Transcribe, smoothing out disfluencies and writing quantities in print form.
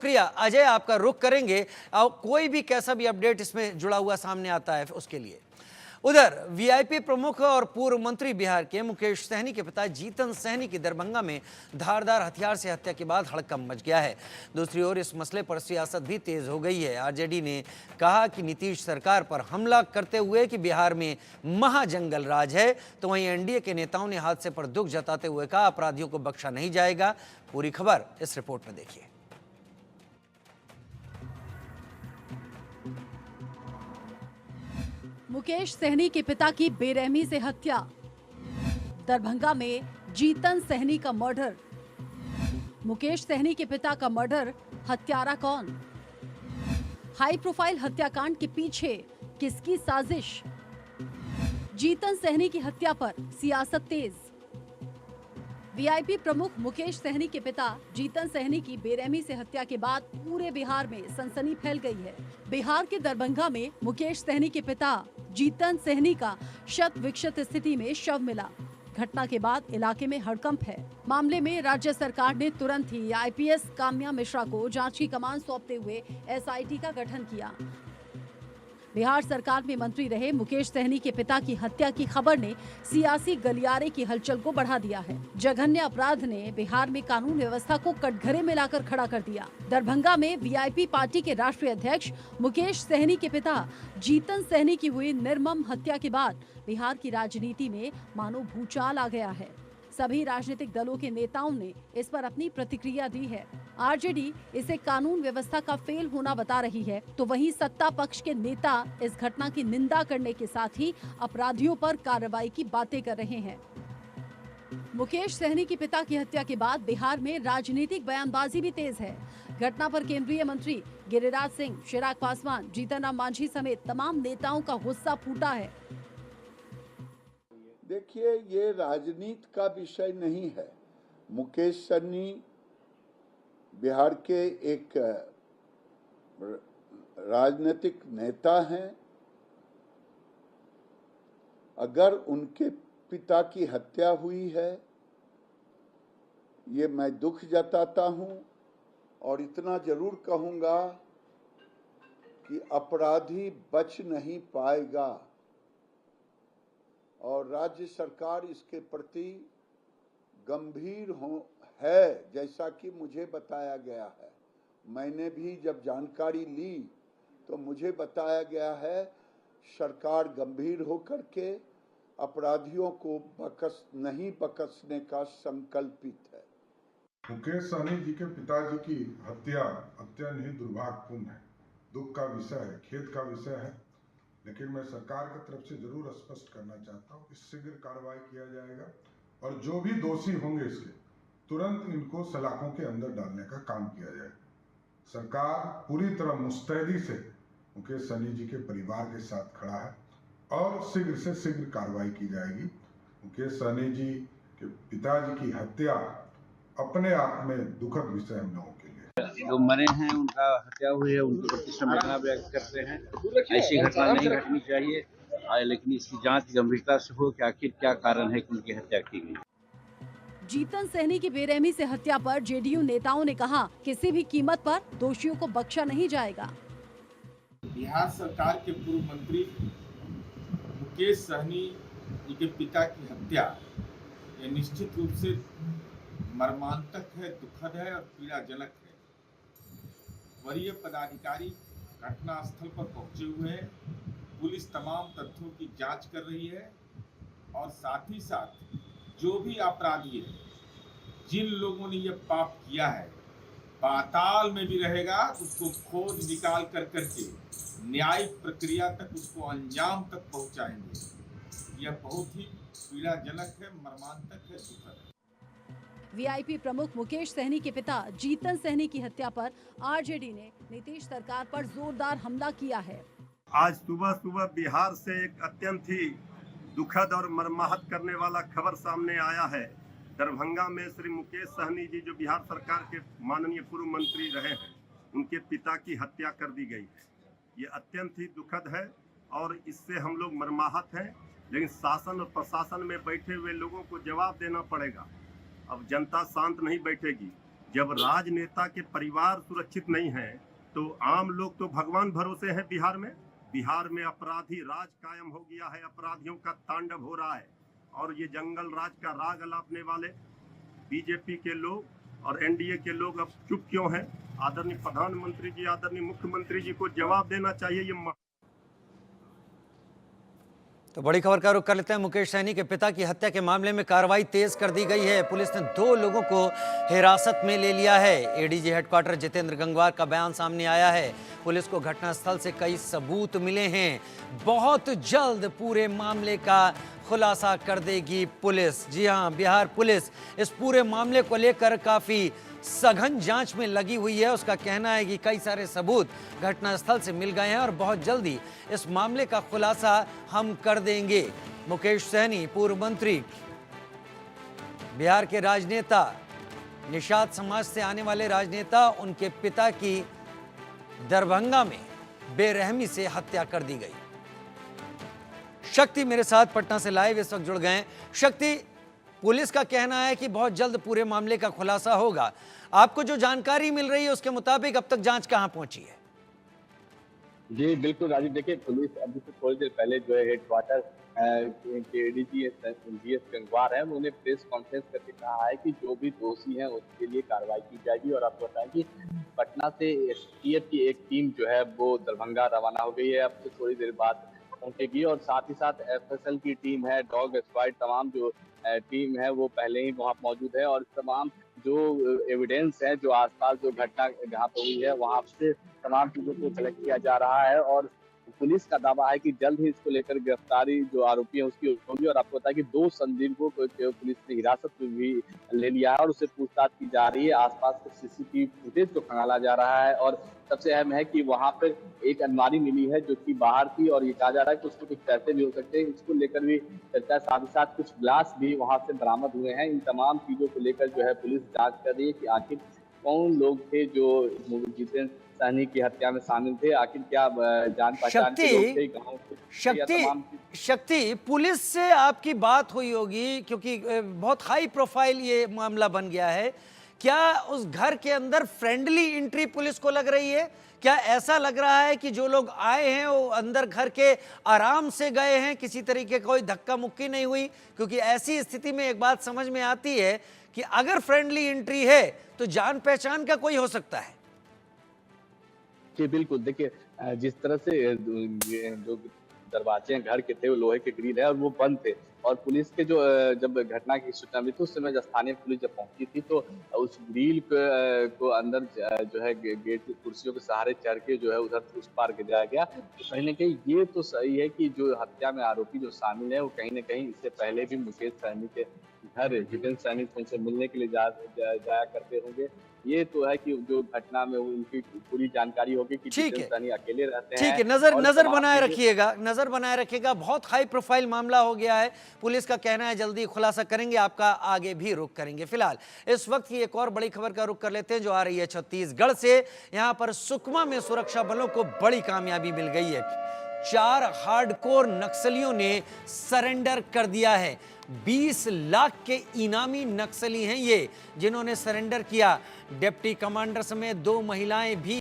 प्रिया अजय आपका रुख करेंगे और कोई भी कैसा भी अपडेट इसमें जुड़ा हुआ सामने आता है उसके लिए। उधर वीआईपी प्रमुख और पूर्व मंत्री बिहार के मुकेश सहनी के पिता जीतन सहनी की दरभंगा में धारदार हथियार से हत्या के बाद हड़कंप मच गया है। दूसरी ओर इस मसले पर सियासत भी तेज हो गई है। आरजेडी ने कहा कि नीतीश सरकार पर हमला करते हुए कि बिहार में महाजंगल राज है, तो वहीं एनडीए के नेताओं ने हादसे पर दुख जताते हुए कहा अपराधियों को बख्शा नहीं जाएगा। पूरी खबर इस रिपोर्ट में देखिए। मुकेश सहनी के पिता की बेरहमी से हत्या, दरभंगा में जीतन सहनी का मर्डर। मुकेश सहनी के पिता का मर्डर, हत्यारा कौन? हाई प्रोफाइल हत्याकांड के पीछे किसकी साजिश? जीतन सहनी की हत्या पर सियासत तेज। वीआईपी प्रमुख मुकेश सहनी के पिता जीतन सहनी की बेरहमी से हत्या के बाद पूरे बिहार में सनसनी फैल गई है। बिहार के दरभंगा में मुकेश सहनी के पिता जीतन सहनी का शत विक्षत स्थिति में शव मिला। घटना के बाद इलाके में हड़कंप है। मामले में राज्य सरकार ने तुरंत ही आईपीएस काम्या मिश्रा को जांच की कमान सौंपते हुए एसआईटी का गठन किया। बिहार सरकार में मंत्री रहे मुकेश सहनी के पिता की हत्या की खबर ने सियासी गलियारे की हलचल को बढ़ा दिया है। जघन्य अपराध ने बिहार में कानून व्यवस्था को कटघरे में लाकर खड़ा कर दिया। दरभंगा में वीआईपी पार्टी के राष्ट्रीय अध्यक्ष मुकेश सहनी के पिता जीतन सहनी की हुई निर्मम हत्या के बाद बिहार की राजनीति में मानो भूचाल आ गया है। सभी राजनीतिक दलों के नेताओं ने इस पर अपनी प्रतिक्रिया दी है। आरजेडी इसे कानून व्यवस्था का फेल होना बता रही है, तो वहीं सत्ता पक्ष के नेता इस घटना की निंदा करने के साथ ही अपराधियों पर कार्रवाई की बातें कर रहे हैं। मुकेश सहनी के पिता की हत्या के बाद बिहार में राजनीतिक बयानबाजी भी तेज है। घटना पर केंद्रीय मंत्री गिरिराज सिंह, चिराग पासवान, जीतन राम मांझी समेत तमाम नेताओं का गुस्सा फूटा है। देखिए, ये राजनीति का विषय नहीं है। मुकेश सहनी बिहार के एक राजनीतिक नेता हैं। अगर उनके पिता की हत्या हुई है, ये मैं दुख जताता हूं और इतना जरूर कहूंगा कि अपराधी बच नहीं पाएगा और राज्य सरकार इसके प्रति गंभीर है, जैसा कि मुझे बताया गया है। मैंने भी जब जानकारी ली तो मुझे बताया गया है सरकार गंभीर होकर के अपराधियों को नहीं बख्शने का संकल्पित है। मुकेश सहनी जी के पिताजी की हत्या अत्यंत ही दुर्भाग्यपूर्ण है, दुख का विषय है, खेद का विषय है। लेकिन मैं सरकार की तरफ से जरूर स्पष्ट करना चाहता हूँ कि शीघ्र कार्रवाई किया जाएगा और जो भी दोषी होंगे इसके तुरंत इनको सलाखों के अंदर डालने का काम किया जाएगा। सरकार पूरी तरह मुस्तैदी से मुकेश सहनी जी के परिवार के साथ खड़ा है और शीघ्र से शीघ्र कार्रवाई की जाएगी। मुकेश सहनी जी के पिताजी की हत्या अपने आप में दुखद विषय हम लोगों के लिए। जो मरे हैं, उनका हत्या हुई है, उनके प्रति संवेदना व्यक्त करते हैं। ऐसी घटना नहीं घटनी चाहिए, लेकिन इसकी जांच गंभीरता से हो कि आखिर क्या कारण है कि उनकी हत्या की गई। जीतन सहनी की बेरहमी से हत्या पर जेडीयू नेताओं ने कहा किसी भी कीमत पर दोषियों को बख्शा नहीं जाएगा। बिहार सरकार के पूर्व मंत्री मुकेश सहनी जी के पिता की हत्या ये निश्चित रूप से मर्मांतक है, दुखद है और पीड़ाजनक है। वरीय पदाधिकारी घटनास्थल पर पहुंचे हुए हैं। पुलिस तमाम तथ्यों की जांच कर रही है और साथ ही साथ जो भी अपराधी है, जिन लोगों ने यह पाप किया है, पाताल में भी रहेगा, उसको खोज निकाल करके न्यायिक प्रक्रिया तक उसको अंजाम तक पहुंचाएंगे। यह बहुत ही पीड़ाजनक है, मर्मांतक है, दुखद है। वीआईपी प्रमुख मुकेश सहनी के पिता जीतन सहनी की हत्या पर आरजेडी ने नीतीश सरकार पर जोरदार हमला किया है। आज सुबह सुबह बिहार से एक अत्यंत ही दुखद और मर्माहत करने वाला खबर सामने आया है। दरभंगा में श्री मुकेश सहनी जी, जो बिहार सरकार के माननीय पूर्व मंत्री रहे हैं, उनके पिता की हत्या कर दी गई है। ये अत्यंत ही दुखद है और इससे हम लोग मर्माहत हैं, लेकिन शासन और प्रशासन में बैठे हुए लोगों को जवाब देना पड़ेगा। अब जनता शांत नहीं बैठेगी। जब राजनेता के परिवार सुरक्षित नहीं है तो आम लोग तो भगवान भरोसे हैं। बिहार में अपराधी राज कायम हो गया है, अपराधियों का तांडव हो रहा है और ये जंगल राज का राग अलापने वाले बीजेपी के लोग और एनडीए के लोग अब चुप क्यों हैं? आदरणीय प्रधानमंत्री जी, आदरणीय मुख्यमंत्री जी को जवाब देना चाहिए। ये तो बड़ी खबर का रुख कर लेते हैं। मुकेश सहनी के पिता की हत्या के मामले में कार्रवाई तेज कर दी गई है। पुलिस ने 2 लोगों को हिरासत में ले लिया है। एडीजी हेडक्वार्टर जितेंद्र गंगवार का बयान सामने आया है। पुलिस को घटनास्थल से कई सबूत मिले हैं। बहुत जल्द पूरे मामले का खुलासा कर देगी पुलिस। जी हां, बिहार पुलिस इस पूरे मामले को लेकर काफी सघन जांच में लगी हुई है। उसका कहना है कि कई सारे सबूत घटनास्थल से मिल गए हैं और बहुत जल्दी इस मामले का खुलासा हम कर देंगे। मुकेश सहनी पूर्व मंत्री, बिहार के राजनेता, निषाद समाज से आने वाले राजनेता, उनके पिता की दरभंगा में बेरहमी से हत्या कर दी गई। शक्ति मेरे साथ पटना से लाइव इस वक्त जुड़ गए हैं। शक्ति, पुलिस का कहना है कि बहुत जल्द पूरे मामले का खुलासा होगा। आपको जो जानकारी मिल रही है उसके मुताबिक अब तक जांच कहां पहुंची है? जी बिल्कुल राजीव, देखिए पुलिस अभी से थोड़ी देर पहले जो है हेडक्वार्टर के एडीजी जीएस गंगवार है, उन्होंने प्रेस कॉन्फ्रेंस करके कहा है कि जो भी दोषी हैं उसके लिए कार्रवाई की जाएगी। और आपको बताएं कि पटना से एसटीएफ की एक टीम जो है वो दरभंगा रवाना हो गई है, अब से थोड़ी देर बाद पहुंचेगी। और साथ ही साथ एफएसएल की टीम है, डॉग स्क्वाड, तमाम जो टीम है वो पहले ही वहाँ मौजूद है। और तमाम जो एविडेंस है, जो आसपास जो घटना जहाँ पे हुई है वहाँ से तमाम चीजों को कलेक्ट किया जा रहा है। और पुलिस का दावा है कि जल्द ही इसको लेकर गिरफ्तारी जो आरोपी है उसकी होगी। और आपको बताया कि 2 संदिग्धों को पुलिस ने हिरासत में भी ले लिया है और उससे पूछताछ की जा रही है। आसपास के सीसीटीवी फुटेज को खंगाला जा रहा है। और सबसे अहम है कि वहां पर एक अलमारी मिली है जो कि बाहर थी और ये कहा जा रहा है कि उसमें कुछ पैसे भी हो सकते हैं। इसको लेकर भी चर्चा, साथ ही साथ कुछ ग्लास भी वहां से बरामद हुए हैं। इन तमाम चीजों को लेकर जो है पुलिस जांच कर रही है कि आखिर कौन लोग थे जो जितेंद्र सहनी की हत्या में शामिल थे, आखिर क्या जान पहचान के लोग थे, गाँव के। शक्ति, पुलिस से आपकी बात हुई होगी क्योंकि बहुत हाई प्रोफाइल ये मामला बन गया है। क्या उस घर के अंदर फ्रेंडली एंट्री पुलिस को लग रही है? क्या ऐसा लग रहा है कि जो लोग आए हैं वो अंदर घर के आराम से गए हैं, किसी तरीके का कोई धक्का मुक्की नहीं हुई? क्योंकि ऐसी स्थिति में एक बात समझ में आती है कि अगर फ्रेंडली एंट्री है तो जान पहचान का कोई हो सकता है। जी बिल्कुल, देखिए जिस तरह से जो दरवाजे घर के थे वो लोहे के ग्रिल है और वो बंद थे। और पुलिस के जो जब घटना की सूचना मिली तो उस समय स्थानीय पुलिस जब पहुंची थी तो उस ग्रिल को अंदर जो है गेट की कुर्सियों के सहारे चढ़ के जो है उधर उस पार गिराया गया। तो कहीं ना कहीं ये तो सही है कि जो हत्या में आरोपी जो शामिल है वो कहीं ना कहीं इससे पहले भी मुकेश सहनी के घर जितेंद्र सहनी से मिलने के लिए जाया करते होंगे। ये तो है कि जो घटना में उनकी पूरी जानकारी होगी कि जितेंद्र सहनी अकेले रहते हैं। ठीक है, नजर बनाए रखिएगा। बहुत हाई प्रोफाइल मामला हो गया है। पुलिस का कहना है जल्दी खुलासा करेंगे, आपका आगे भी रुख करेंगे। फिलहाल इस वक्त की एक और बड़ी खबर का रुख कर लेते हैं जो आ रही है छत्तीसगढ़ से। यहां पर सुकमा में सुरक्षा बलों को बड़ी कामयाबी मिल गई है। 4 हार्डकोर नक्सलियों ने सरेंडर कर दिया है। 20 लाख के इनामी नक्सली हैं ये जिन्होंने सरेंडर किया। डिप्टी कमांडर समेत 2 महिलाएं भी